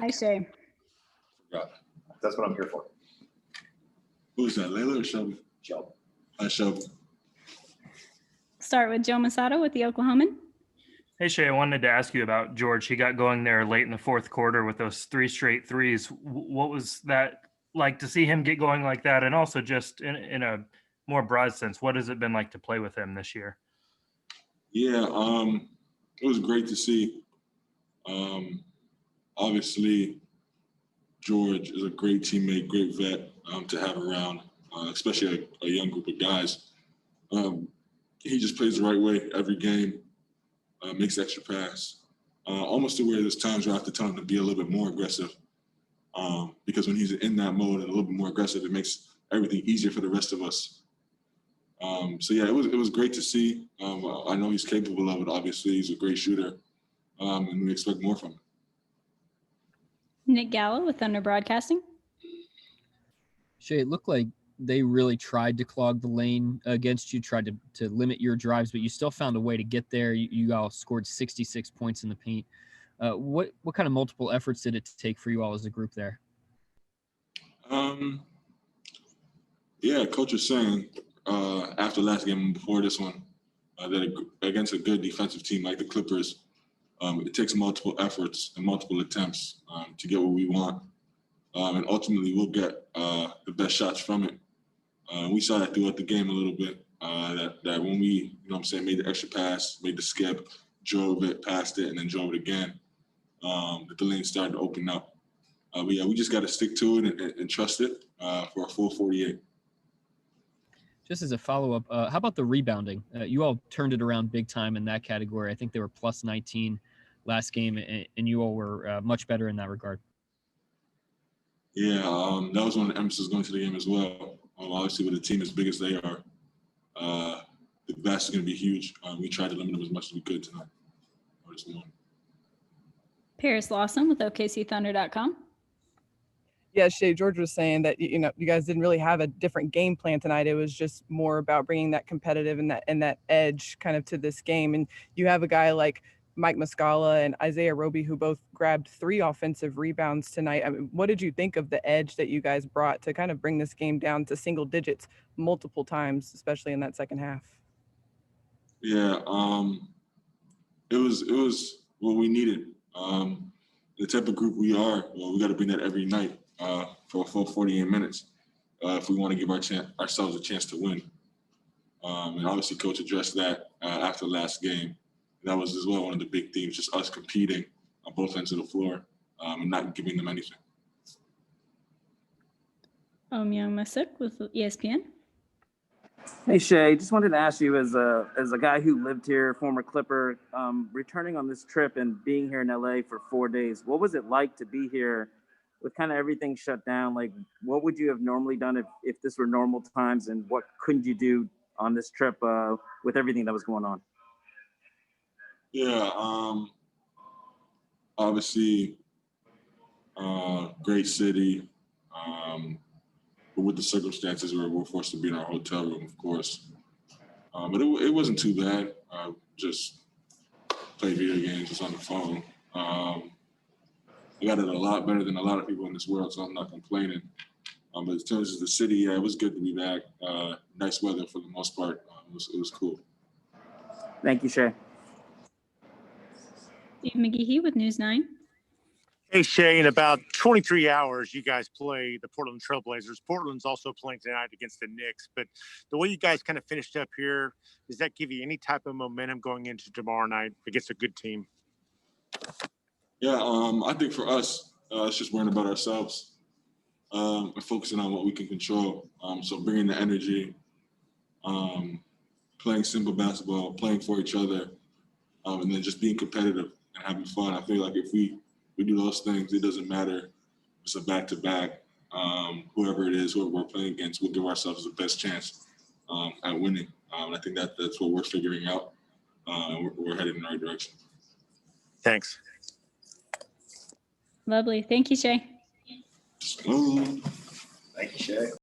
Hi, Shay. Forgot. That's what I'm here for. Who's that, Layla or Shelby? Shelby. Hi, Shelby. Start with Joe Masato with the Oklahoman. Hey, Shay, I wanted to ask you about George. He got going there late in the fourth quarter with those 3 straight threes. What was that like to see him get going like that? And also just in a more broad sense, what has it been like to play with him this year? Yeah, it was great to see. Obviously, George is a great teammate, great vet to have around, especially a young group of guys. He just plays the right way every game, makes extra pass, almost to where there's times where I have to tell him to be a little bit more aggressive, because when he's in that mode and a little bit more aggressive, it makes everything easier for the rest of us. So yeah, it was great to see. I know he's capable of it. Obviously, he's a great shooter, and we expect more from him. Nick Gallo with Thunder Broadcasting. Shay, it looked like they really tried to clog the lane against you, tried to limit your drives, but you still found a way to get there. You all scored 66 points in the paint. What kind of multiple efforts did it take for you all as a group there? Yeah, Coach was saying after last game and before this one that against a good defensive team like the Clippers, it takes multiple efforts and multiple attempts to get what we want. And ultimately, we'll get the best shots from it. We saw that throughout the game a little bit, that when we, made the extra pass, made the skip, drove it, passed it, and then drove it again, that the lane started to open up. But yeah, we just got to stick to it and trust it for a full 48. Just as a follow-up, how about the rebounding? You all turned it around big time in that category. I think they were plus 19 last game, and you all were much better in that regard. Yeah, that was one of the emphasis going to the game as well. Obviously, with a team as big as they are, the best is going to be huge. We tried to limit them as much as we could tonight, or this morning. Paris Lawson with OKCThunder.com. Yeah, Shay, George was saying that you guys didn't really have a different game plan tonight. It was just more about bringing that competitive and that edge kind of to this game. And you have a guy like Mike Muscala and Isaiah Roby who both grabbed 3 offensive rebounds tonight. I mean, what did you think of the edge that you guys brought to kind of bring this game down to single digits multiple times, especially in that second half? Yeah, it was what we needed. The type of group we are, we got to bring that every night for a full 48 minutes if we want to give ourselves a chance to win. And obviously, Coach addressed that after the last game. That was as well one of the big themes, just us competing on both ends of the floor and not giving them anything. Young Masuk with ESPN. Hey Shay, just wanted to ask you as a guy who lived here, former Clipper, returning on this trip and being here in LA for 4 days, what was it like to be here with kind of everything shut down? Like, what would you have normally done if this were normal times, and what couldn't you do on this trip with everything that was going on? Yeah, obviously, great city. But with the circumstances, we're forced to be in our hotel room, of course. But it wasn't too bad. Just play video games, just on the phone. I got it a lot better than a lot of people in this world, so I'm not complaining. But in terms of the city, yeah, it was good to be back. Nice weather for the most part. It was cool. Thank you, Shay. Steve McGehee with News 9. Hey, Shay, in about 23 hours, you guys play the Portland Trailblazers. Portland's also playing tonight against the Knicks. But the way you guys kind of finished up here, does that give you any type of momentum going into tomorrow night against a good team? Yeah, I think for us, it's just worrying about ourselves and focusing on what we can control. So bringing the energy, playing simple basketball, playing for each other, and then just being competitive and having fun. I feel like if we do those things, it doesn't matter if it's a back-to-back, whoever it is, whoever we're playing against, we'll give ourselves the best chance at winning. And I think that's what we're figuring out, and we're headed in the right direction. Thanks. Lovely. Thank you, Shay. Smooth. Thank you, Shay.